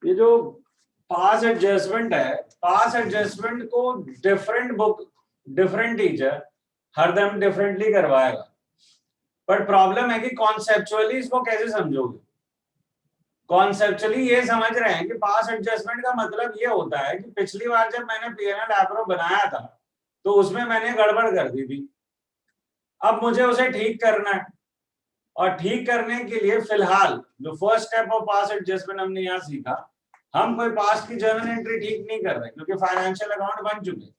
ये जो पास एडजस्टमेंट है, पास एडजस्टमेंट को डिफरेंट बुक डिफरेंट टीचर हरदम डिफरेंटली करवाएगा, बट प्रॉब्लम है कि कॉन्सेप्चुअली इसको कैसे समझोगे। कॉन्सेप्चुअली ये समझ रहे हैं कि पास एडजस्टमेंट का मतलब ये होता है कि पिछली बार जब मैंने पीएनएल एप्रो बनाया था तो उसमें मैंने गड़बड़ कर दी थी, अब मुझे उसे ठीक करना है, और ठीक करने के लिए फिलहाल जो first step of pass adjustment हमने यहाँ सीखा, हम कोई पास की जर्नल एंट्री ठीक नहीं कर रहे क्योंकि फाइनेंशियल अकाउंट बन चुके,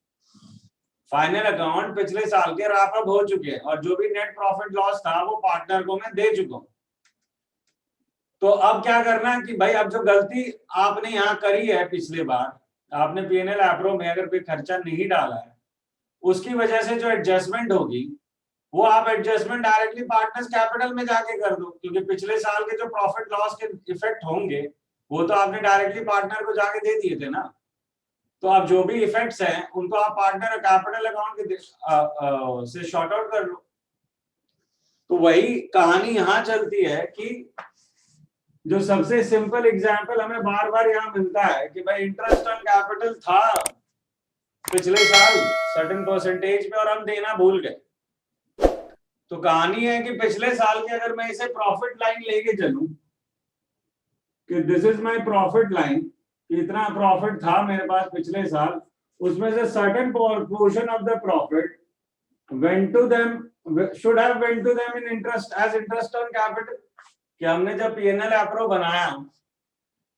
फाइनल अकाउंट पिछले साल के रैप अप हो चुके हैं, और जो भी नेट प्रॉफिट लॉस था वो पार्टनर को मैं दे चुका हूं। तो अब क्या करना है कि भाई अब जो गलती आपने यहाँ करी है पिछले बार, आपने पीएनएल एप्रो में अगर कोई खर्चा नहीं डाला है, उसकी वजह से जो एडजस्टमेंट होगी वो आप एडजस्टमेंट डायरेक्टली पार्टनर्स कैपिटल में जाके कर दो, क्योंकि पिछले साल के जो प्रॉफिट लॉस के इफेक्ट होंगे वो तो आपने डायरेक्टली पार्टनर को जाके दे दिए थे ना। तो अब जो भी इफेक्ट्स हैं उनको आप पार्टनर कैपिटल अकाउंट के से शॉर्ट आउट कर लो। तो वही कहानी यहाँ चलती है कि जो सबसे सिंपल एग्जांपल हमें बार बार यहाँ मिलता है कि भाई इंटरेस्ट ऑन कैपिटल था पिछले साल सर्टेन परसेंटेज पे और हम देना भूल गए। तो कहानी है कि पिछले साल के अगर मैं इसे प्रॉफिट लाइन लेके चलूं कि this is my profit line, इतना प्रॉफिट था मेरे पास पिछले साल, उसमें से certain portion of the profit went to them should have went to them in interest as interest on capital, कि हमने जब पीएनएल एप्रो बनाया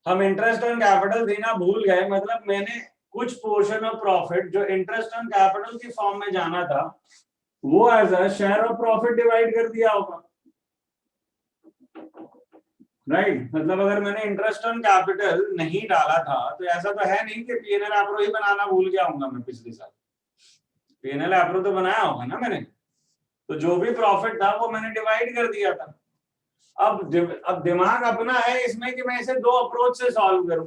हम इंटरेस्ट ऑन कैपिटल देना भूल गए, मतलब मैंने कुछ पोर्शन ऑफ प्रॉफिट जो इंटरेस्ट ऑन कैपिटल की फॉर्म में जाना था वो as a share of profit divide कर दिया होगा, राइट। मतलब अगर मैंने इंटरेस्ट ऑन कैपिटल नहीं डाला था तो ऐसा तो है नहीं कि पीएनएल एप्रो ही बनाना भूल गया हूँ मैं पिछले साल, पीएनएल एप्रो तो बनाया होगा ना मैंने, तो जो भी प्रॉफिट था वो मैंने डिवाइड कर दिया था। अब दिमाग अपना है इसमें कि मैं इसे दो अप्रोच से सॉल्व करूं,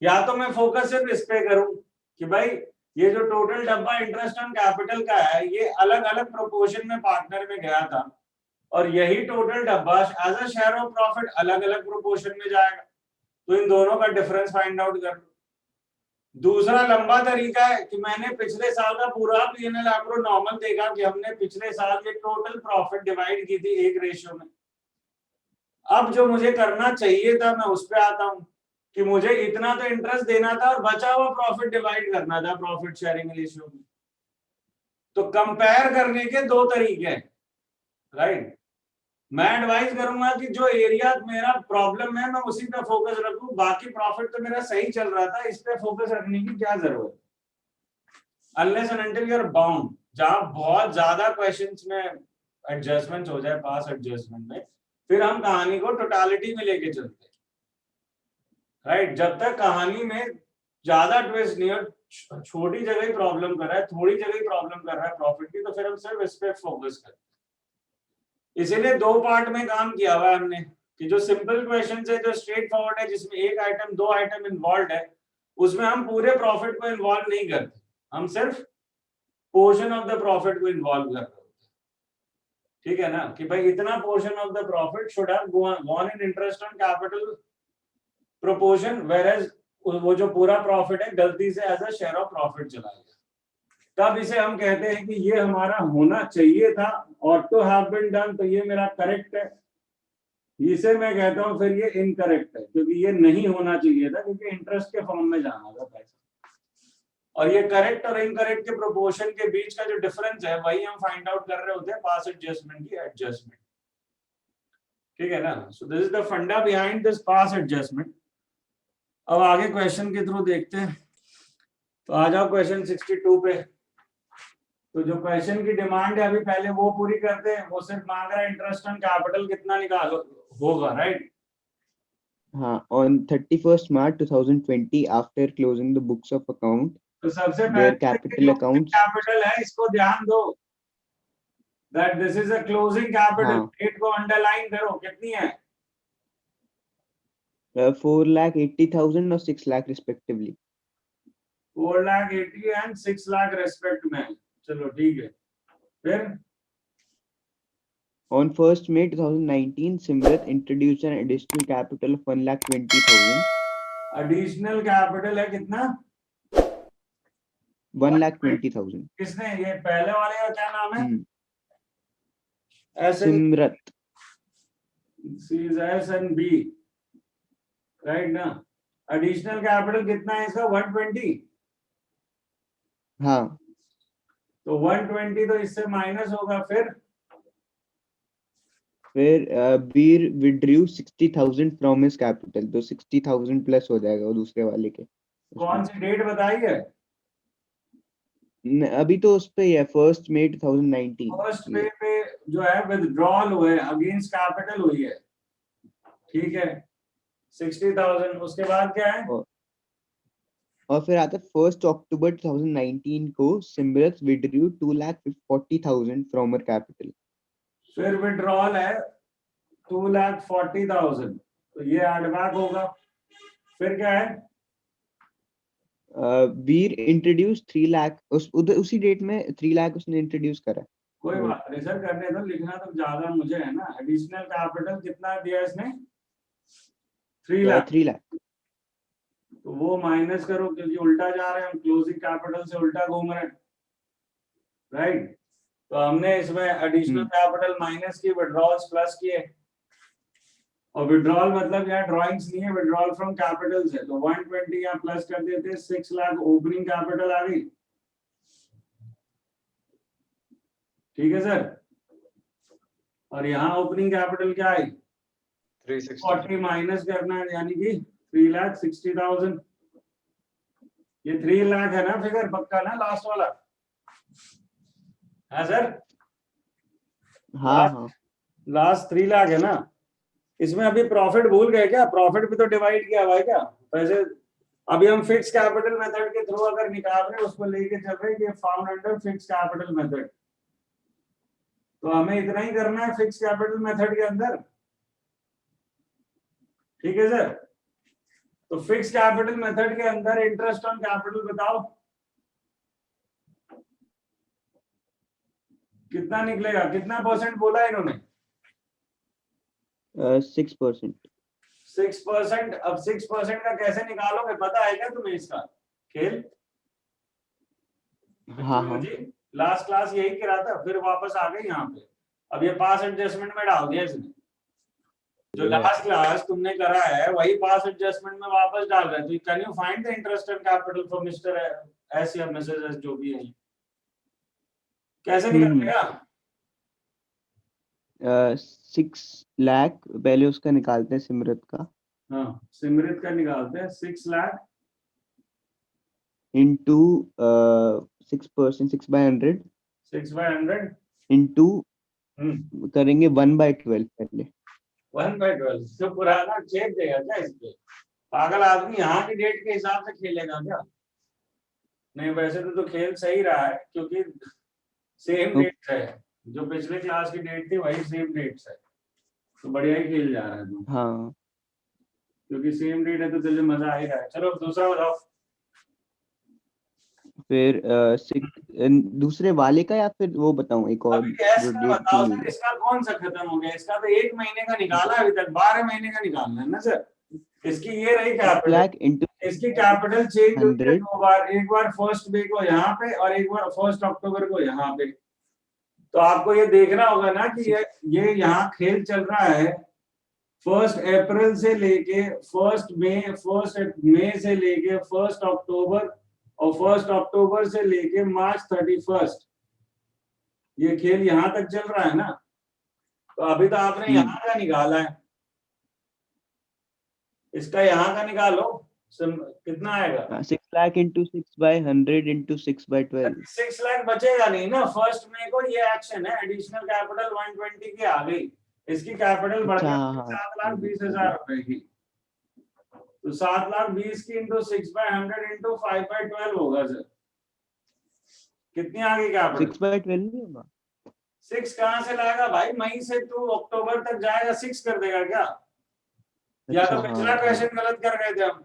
या तो मैं फोकस सिर्फ इस पे करूं कि भाई ये जो टोटल डब्बा इंटरेस्ट ऑन कैपिटल का है ये अलग अलग प्रोपोर्शन में पार्टनर में गया था, और यही टोटल डब्बा as a share of profit अलग अलग प्रोपोर्शन में जाएगा, तो इन दोनों का डिफरेंस फाइंड आउट कर लो। दूसरा लंबा तरीका है कि मैंने पिछले साल का पूरा पीएनएल एप्रो नॉर्मल देखा कि हमने पिछले साल के टोटल प्रॉफिट डिवाइड की थी एक रेशियो में, अब जो मुझे करना चाहिए था मैं उस पे आता हूं कि मुझे इतना तो इंटरेस्ट देना था और बचा हुआ प्रॉफिट डिवाइड करना था प्रॉफिट शेयरिंग रेशियो में। तो कंपेयर करने के दो तरीके हैं, राइट। मैं एडवाइस करूंगा कि जो एरिया मेरा प्रॉब्लम है मैं उसी पे फोकस रखूं, बाकी प्रॉफिट तो मेरा सही चल रहा था, इस पे फोकस रखने की क्या जरूरत है, unless and until you are bound. जहां बहुत ज्यादा क्वेश्चंस में एडजस्टमेंट हो जाए पास एडजस्टमेंट में, फिर हम कहानी को टोटालिटी में लेके चलते हैं, राइट। जब तक कहानी में ज्यादा ट्विस्ट नहीं और छोटी जगह ही प्रॉब्लम कर रहा है, थोड़ी जगह ही प्रॉब्लम कर रहा है प्रॉफिट की, तो फिर हम सिर्फ इस पे फोकस करते हैं। इसीलिए दो पार्ट में काम किया हुआ है हमने कि जो सिंपल क्वेश्चन है जो स्ट्रेट फॉरवर्ड है जिसमें एक आइटम दो आइटम इन्वॉल्व है, उसमें हम पूरे प्रॉफिट को इन्वॉल्व नहीं करते, हम सिर्फ पोर्शन ऑफ द प्रॉफिट को इन्वॉल्व कर रहे होते हैं, ठीक है ना, कि भाई इतना portion of the profit should have gone in interest on capital proportion, whereas वो जो पूरा प्रॉफिट है गलती से as a share of profit चला गया, तब इसे हम कहते हैं कि ये हमारा होना चाहिए था, ought to have been done, तो ये मेरा करेक्ट है। इसे मैं कहता हूं फिर ये इनकरेक्ट है क्योंकि ये नहीं होना चाहिए था, क्योंकि इंटरेस्ट के फॉर्म में जाना था पैसा, और ये करेक्ट और इनकरेक्ट के प्रोपोर्शन के बीच का जो डिफरेंस है वही हम फाइंड आउट कर रहे होते हैं पास एडजस्टमेंट की एडजस्टमेंट, ठीक है ना। सो दिस इज द फंडा बिहाइंड दिस पास एडजस्टमेंट। अब आगे क्वेश्चन के थ्रू देखते हैं, तो आ जाओ क्वेश्चन 62 पे। तो जो क्वेश्चन की डिमांड है अभी पहले वो पूरी करते हैं, वो सिर्फ मांग रहा है इंटरेस्ट ऑन कैपिटल कितना निकालो होगा, राइट। हाँ, on 31st March 2020, after closing the books of account, तो सबसे their पहले capital accounts, कैपिटल है, इसको ध्यान दो, that this is a closing capital, हाँ, डेट को अंडरलाइन करो कितनी है, 4,80,000 और 6 lakh respectively. 4,80,000 and 6 lakh respect में, चलो ठीक है। फिर On 1st May 2019, Simrat introduced an additional capital of 1,20,000 additional capital है कितना? 1,20,000। किसने? ये पहले वाले का क्या नाम है? ऐसे Simrat. S and B, right ना? एडिशनल कैपिटल कितना है इसका? 120। हाँ, तो 120 तो इससे माइनस होगा, फिर वीर विड्रू 60,000 फ्रॉम हिज कैपिटल, तो 60,000 प्लस हो जाएगा वो दूसरे वाले के कौन उसमें। सी डेट बताई है? अभी तो उस पे ही है 1 मई 2019 फर्स्ट ये। पे जो है विथड्रॉल हुए अगेंस्ट कैपिटल हुई है, ठीक है, 60,000। उसके बाद क्या है? और फिर आता है 1 अक्टूबर 2019 को Simrat withdrew 2,40,000 from her capital. फिर विथड्रॉल है 2,40,000, तो ये एड बैक होगा। फिर क्या है? वीर इंट्रोड्यूस 3 लाख, उसी डेट में 3 लाख उसने इंट्रोड्यूस करा। कोई तो बात नहीं सर, करने दो, लिखना तो ज्यादा मुझे है ना। एडिशनल कैपिटल कितना दिया इसने? 3 लाख। 3 लाख। तो वो माइनस करो, क्योंकि उल्टा जा रहे हैं हम, क्लोजिंग कैपिटल से उल्टा घूम रहे हैं, राइट? तो हमने इसमें एडिशनल कैपिटल माइनस की, विड्रॉल्स प्लस किए। और विड्रॉल मतलब यहाँ ड्राइंग्स नहीं है, विड्रॉल फ्रॉम कैपिटल से, तो 120 यहाँ प्लस कर देते, 6 लाख ओपनिंग कैपिटल आ गई, ठीक है सर। और यहाँ ओपनिंग कैपिटल क्या आई? 40 माइनस करना है, यानी कि 3,60,000। ये 3 लाख है ना फिगर, पक्का ना लास्ट वाला? हाँ सर, हाँ हाँ, लास्ट 3 लाख है ना। इसमें अभी प्रॉफिट भूल गए क्या? प्रॉफिट भी तो डिवाइड किया हुआ है क्या वैसे? अभी हम फिक्स कैपिटल मेथड के थ्रू अगर निकाल रहे हैं, उसको लेके चल रहे हैं कि found under fix capital method, तो हमें इतना ही करना है फिक्स कैपिटल मेथड के अंदर, ठीक है सर। तो फिक्स कैपिटल मेथड के अंदर इंटरेस्ट ऑन कैपिटल बताओ कितना निकलेगा? कितना परसेंट बोला इन्होंने? 6%। 6%। अब 6% का कैसे निकालोगे, पता है क्या तुम्हें इसका खेल? हाँ हाँ, लास्ट क्लास यही करा था, फिर वापस आ गए यहाँ पे। अब ये पास एडजस्टमेंट में डाल दिया इसने, जो लास्ट क्लास तुमने करा है वही पास एडजस्टमेंट में वापस डाल रहे हैं। तो can you find the interest and capital for mister S या मिसेस एस, जो भी है, कैसे निकलेगा? 6 लाख पहले उसका निकालते हैं सिमरत का, हाँ, सिमरत का निकालते हैं 6 लाख इंटू 6%, 6/100 6/100 इंटू करेंगे 1/12 पहले। 1/12। तो पुराना चेक देगा क्या इसके? पागल आदमी यहाँ की डेट के हिसाब से खेलेगा क्या? नहीं, वैसे तो खेल सही रहा है, क्योंकि सेम डेट है, जो पिछले क्लास की डेट थी वही सेम डेट है, तो बढ़िया ही खेल जा रहा है तू, हाँ, क्योंकि सेम डेट है तो तुझे मजा आएगा। चलो दूसरा बताओ। फिर दूसरे वाले का या फिर वो बताऊं एक और अभी एस जो का डेट थी बताओ हुई सर, है? इसका कौन सा खत्म हो गया? इसका तो 1 महीने का निकाला अभी तक, 12 महीने का निकालना है ना सर। इसकी ये रही 6 कैपिटल, लाख इंटू इसकी कैपिटल चेंज हुई है 100। 2 बार, एक बार 1 मई को यहाँ पे और एक बार 1 अक्टूबर को यहाँ पे। तो आपको ये देखना होगा ना कि ये यहाँ खेल चल रहा है 1 अप्रैल से लेके 1 मई से लेके 1 अक्टूबर, और 1 अक्टूबर से लेके मार्च 31, ये खेल यहाँ तक चल रहा है ना। तो अभी तो आपने यहाँ का निकाला है, इसका यहाँ का निकालो, कितना आएगा? 6 लाख इंटू 6/100 इंटू 6/12। 6 लाख बचेगा नहीं ना। 1 मई को ये एक्शन है, एडिशनल कैपिटल 120 की आ गई, इसकी कैपिटल बढ़ अच्छा, गई हाँ 7,20,000 रुपए की। तो 7,20,000 की इंटू 6/100 इंटू 5/12 होगा सर। कितनी आ गई कैपिटल? 6/12 नहीं होगा? 6 कहाँ से लाएगा भाई? मई से तू अक्टूबर तक जाएगा, 6 कर देगा क्या? या तो अच्छा, पिछला हाँ क्वेश्चन गलत कर गए थे हम,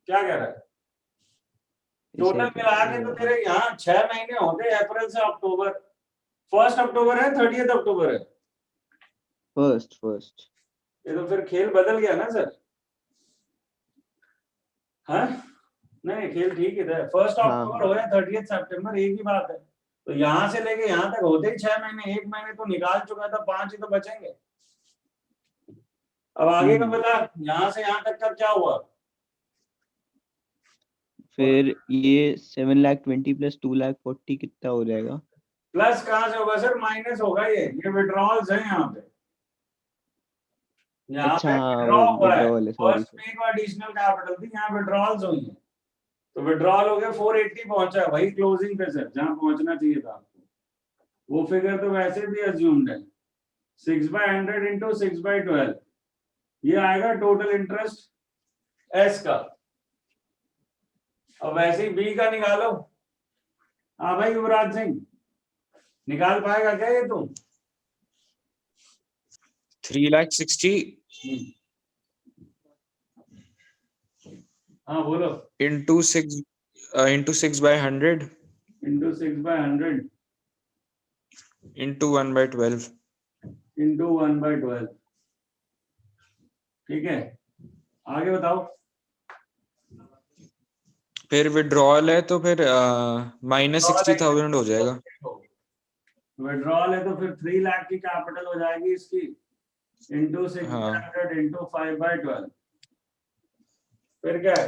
क्या कह रहा है? टोटल सही मिला कह के रहे तो हो। तेरे यहाँ 6 महीने होते, अप्रैल से अक्टूबर। 1 अक्टूबर है, 30 अक्टूबर है, फर्स्ट। ये तो फिर खेल बदल गया ना सर। हाँ नहीं खेल ठीक है, फर्स्ट हाँ। अक्टूबर हो या 30 सितंबर एक ही बात है। तो यहाँ से लेके यहाँ तक होते ही 6 महीने, 1 महीने तो निकाल चुका था, 5 ही तो बचेंगे। अब आगे का बता, यहाँ से यहाँ तक का क्या हुआ? फिर ये 7,20,000 प्लस 2,40,000 कितना हो जाएगा? प्लस कहाँ से होगा सर, माइनस होगा। ये विड्रॉल्स है यहाँ पे, यहाँ अच्छा पे हाँ, विड्रॉ वो हुआ है। विड्रॉल है, सॉरी फर्स्ट में एक एडिशनल कैपिटल थी, यहाँ विड्रॉल्स हुई है, तो विड्रॉल हो गया 480 पहुंचा है, वही क्लोजिंग पे सर जहाँ पहुंचना चाहिए था आपको। वो फिगर तो वैसे भी अज्यूम्ड है, 6/100 इंटू 6/12, ये आएगा टोटल इंटरेस्ट एस का। अब वैसे ही बी का निकालो। हाँ भाई युवराज सिंह, निकाल पाएगा क्या ये तुम? 3,60,000 हाँ बोलो। into 6/100 into 6/100 into 1/12. इंटू 1/12, ठीक है। आगे बताओ। फिर विड्रॉल है तो फिर -60,000 हो जाएगा। विड्रॉल है तो फिर 3 लाख की कैपिटल हो जाएगी इसकी, इंटू 600 इंटू 5/12। फिर क्या है?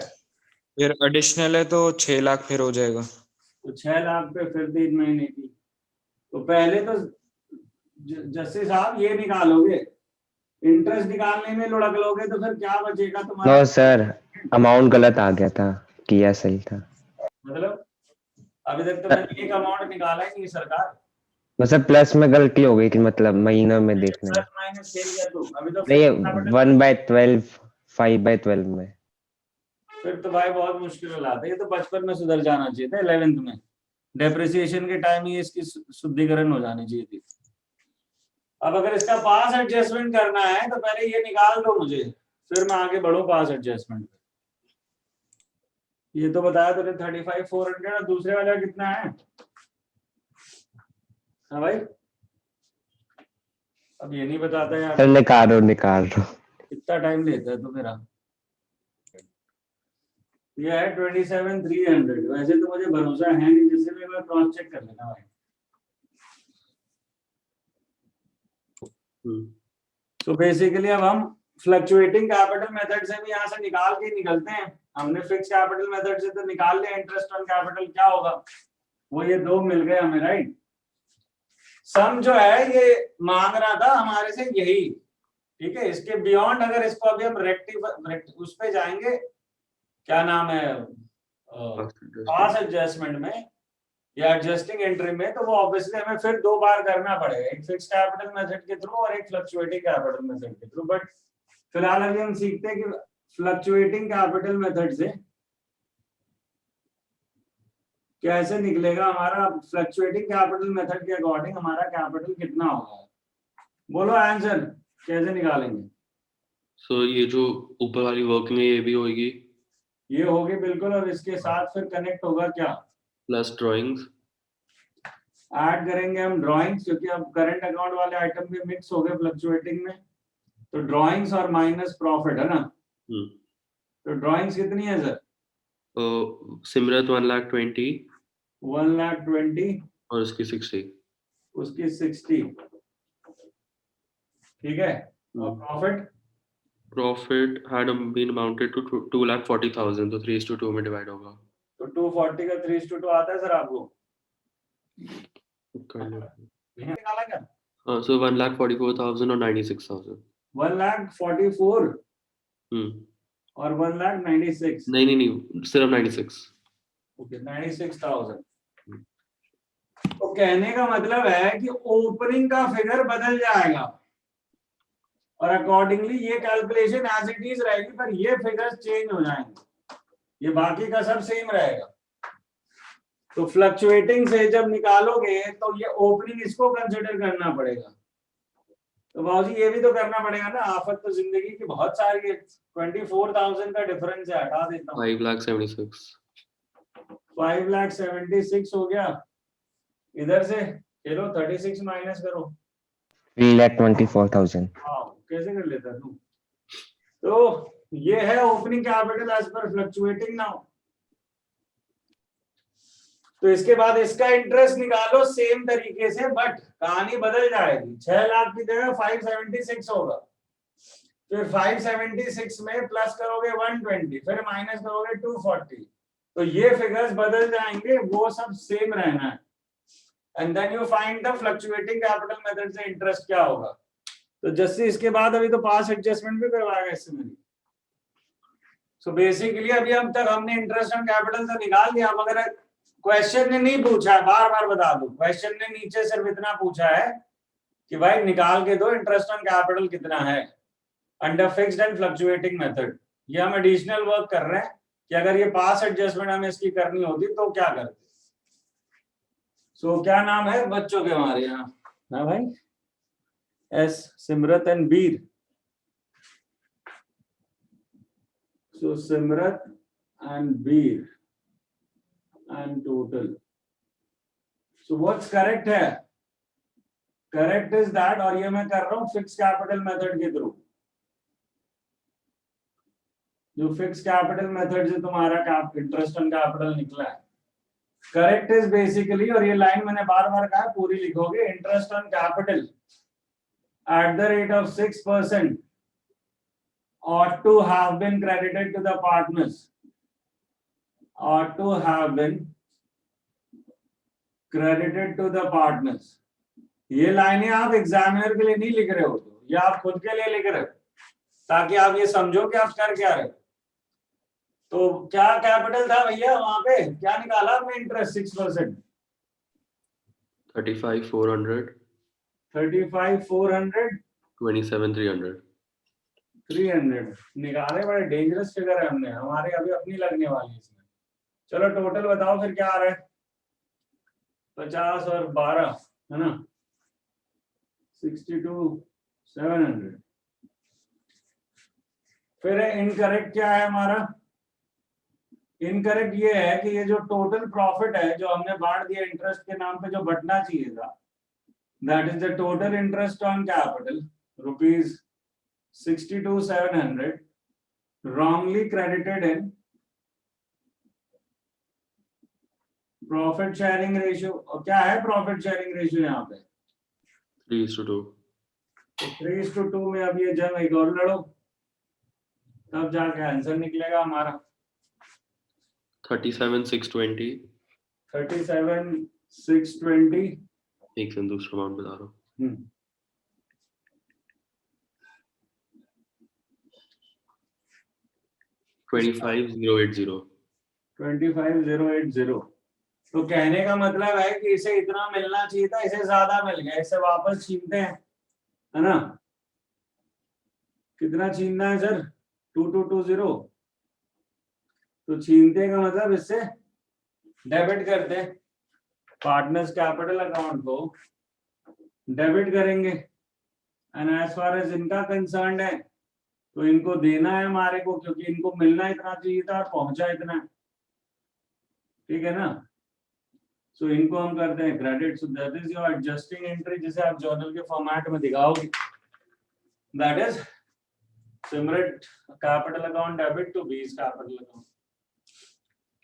फिर एडिशनल है तो 6 लाख फिर हो जाएगा। तो 6 लाख पे फिर 3 महीने की। तो पहले तो जस्टिस साहब ये निकालोगे, इंटरेस्ट निकालने में लुढ़क लोगे तो फिर क्या बचेगा तुम्हारा? नो सर, अमाउंट गलत आ गया था, किया सही था। मतलब अभी तक तो मैंने एक अमाउंट निकाला ही नहीं सरकार। मतलब प्लस में गलती हो गई थी, मतलब महीना में देखने में। प्लस माइनस खेल गया तू अभी तो। नहीं, 1/12 5/12 में। फिर तो भाई बहुत मुश्किल हालात है, ये तो बचपन में सुधर जाना चाहिए था, 11th में डेप्रिसिएशन के टाइम ही इसकी शुद्धिकरण हो जानी चाहिए थी। अब अगर इसका पास एडजस्टमेंट करना है तो पहले ये निकाल दो मुझे, फिर मैं आगे बढ़ू पास एडजस्टमेंट पे। ये तो बताया तुमने 35,400, और दूसरे वाला कितना है? हाँ भाई, अब ये नहीं बताता यार, सर निकाल दो। कितना टाइम लेता है तो मेरा। ये है 27,300। वैसे तो मुझे भरोसा है नहीं, जिससे भी मैं क्रॉस चेक कर लेना भाई। तो बेसिकली अब हम फ्लक्चुएटिंग कैपिटल मेथड से भी यहाँ से निकाल के निकलते हैं। हमने फिक्स कैपिटल मेथड से तो निकाल लिया इंटरेस्ट ऑन कैपिटल क्या होगा, वो ये 2 मिल गए हमें, राइट। सम जो है ये मांग रहा था हमारे से यही, ठीक है। इसके बियॉन्ड अगर इसको अभी हम उस पे जाएंगे, क्या नाम है, पास एडजस्टमेंट में या एडजस्टिंग एंट्री में, तो वो ऑब्वियसली हमें फिर 2 बार करना पड़ेगा, एक फिक्स कैपिटल मेथड के थ्रू और एक फ्लक्चुएटिंग कैपिटल मेथड के थ्रू। बट फिलहाल अभी हम सीखते हैं कि फ्लक्चुएटिंग कैपिटल मेथड से कैसे निकलेगा हमारा, फ्लक्चुएटिंग कैपिटल मेथड के अकॉर्डिंग हमारा कैपिटल कितना होगा। बोलो आंसर कैसे निकालेंगे? सो ये जो ऊपर वाली वर्क में ये भी होगी, ये होगी बिल्कुल, और इसके साथ फिर कनेक्ट होगा क्या? Plus drawings. ऐड करेंगे हम ड्राइंग्स, क्योंकि अब करंट अकाउंट वाले आइटम भी मिक्स हो गए फ्लक्चुएटिंग में, तो ड्राइंग्स और माइनस प्रॉफिट है ना। तो ड्राइंग्स कितनी है सर? सिमरत 1,20,000 1,20,000 और उसकी 60। उसकी 60, ठीक है। और profit had been amounted to 2,40,000, तो 3:2 में डिवाइड होगा। तो 240 का 3:2 आता है सर आपको? निकाला क्या? हाँ, सो 1,44,000 और 96,000। 1,44 और 1,96। नहीं, सिर्फ 96। ओके, 96,000। तो कहने का मतलब है कि ओपनिंग का फिगर बदल जाएगा और अकॉर्डिंगली ये कैलकुलेशन एज इट इज रहेगी, पर ये फिगर्स चेंज हो जाएंगे, ये बाकी का सब सेम रहेगा। तो फ्लक्चुएटिंग से जब निकालोगे तो ये ओपनिंग इसको कंसिडर करना पड़ेगा। तो बाबूजी ये भी तो करना पड़ेगा ना, आफत तो जिंदगी की बहुत सारी है। 24,000 का डिफरेंस है, हटा देता हूँ। 5,76,000। 5,76,000 हो गया। इधर से चलो 36 माइनस करो। 3,24,000। हाँ, कैसे कर लेता तू? तो ये है ओपनिंग कैपिटल एज पर फ्लक्चुएटिंग नाउ। तो इसके बाद इसका इंटरेस्ट निकालो सेम तरीके से, बट कहानी बदल जाएगी। 6 लाख की जगह 576 होगा, फिर 576 में प्लस करोगे 120, फिर माइनस करोगे 240, तो ये फिगर्स बदल जाएंगे, वो सब सेम रहना है। And then you find the fluctuating capital method से इंटरेस्ट क्या होगा। तो जैसे इसके बाद अभी तो पास एडजस्टमेंट भी करवाएगा इससे मेरी। सो बेसिकली अभी हम तक हमने इंटरेस्ट ऑन कैपिटल से निकाल दिया, मगर क्वेश्चन ने नहीं पूछा है, बार बार बता दूं, क्वेश्चन ने नीचे सिर्फ इतना पूछा है कि भाई निकाल के दो इंटरेस्ट ऑन कैपिटल कितना है under fixed and fluctuating method. ये हम एडिशनल वर्क कर रहे हैं कि अगर ये पास एडजस्टमेंट हमें इसकी करनी होती तो क्या करते। सो क्या नाम है बच्चों के हमारे यहाँ? हाँ भाई, S, Simrat and Bir. So Simrat and Bir and total. So what's correct है? Correct is that, और ये मैं कर रहा हूँ फिक्स कैपिटल मेथड के थ्रू। जो फिक्स कैपिटल मेथड से तुम्हारा इंटरेस्ट ऑन कैपिटल निकला है, करेक्ट इज बेसिकली, और ये लाइन मैंने बार बार कहा पूरी लिखोगे, interest on capital at the rate of 6% ought to have been credited to the partners. Ought to have been credited to the partners. ये लाइनें आप एग्जामिनर के लिए नहीं लिख रहे हो, तो ये आप खुद के लिए लिख रहे हो ताकि आप ये समझो कि आप कर क्या रहे हो। तो क्या कैपिटल था भैया वहां पे, क्या निकाला आपने इंटरेस्ट? 6%। 35,400, 35,400, 27,300। 300 निकाले। बड़े डेंजरस फिगर है, हमने हमारे अभी अपनी लगने वाली है इसमें। चलो टोटल बताओ फिर क्या आ रहा है? 50 और 12 है ना, 62,700। फिर इनकरेक्ट क्या है हमारा? इनकरेक्ट ये है कि ये जो टोटल प्रॉफिट है जो हमने बांट दिया इंटरेस्ट के नाम पे, जो बटना चाहिए था, that is the total interest on capital rupees 62,700 wrongly credited in profit sharing ratio. और क्या है प्रॉफिट शेयरिंग रेशियो यहाँ पे? 3:2। 3:2 में अब ये जंग एक और लड़ो, तब जाके आंसर निकलेगा हमारा। 37,620। 37,620। एक से दूसरा अमाउंट बता रहा हूँ। 25,080। 25,080। तो कहने का मतलब है कि इसे इतना मिलना चाहिए था, इसे ज्यादा मिल गया, इसे वापस छीनते हैं, है ना? कितना छीनना है सर? 2220। तो छीनते का मतलब इससे डेबिट करते हैं, पार्टनर्स कैपिटल अकाउंट को डेबिट करेंगे। एंड एज फार एज इनका कंसर्न है तो इनको देना है हमारे को, क्योंकि इनको मिलना इतना चाहिए था और पहुंचा इतना, ठीक है ना? सो इनको हम करते हैं credit. So that is your adjusting entry, जिसे आप जर्नल के फॉर्मेट में दिखाओगे। That is Simrat capital account debit to Beej capital account.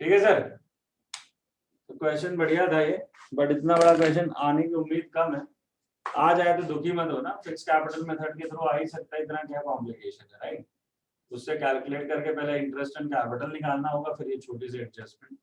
ठीक है सर? तो क्वेश्चन बढ़िया था ये, बट इतना बड़ा क्वेश्चन आने की उम्मीद कम है। आ जाए तो दुखी मत हो ना, फिक्स कैपिटल मेथड के थ्रू आ ही सकता है, इतना क्या कॉम्प्लिकेशन है, राइट? उससे कैलकुलेट करके पहले इंटरेस्ट एंड कैपिटल निकालना होगा, फिर ये छोटी सी एडजस्टमेंट।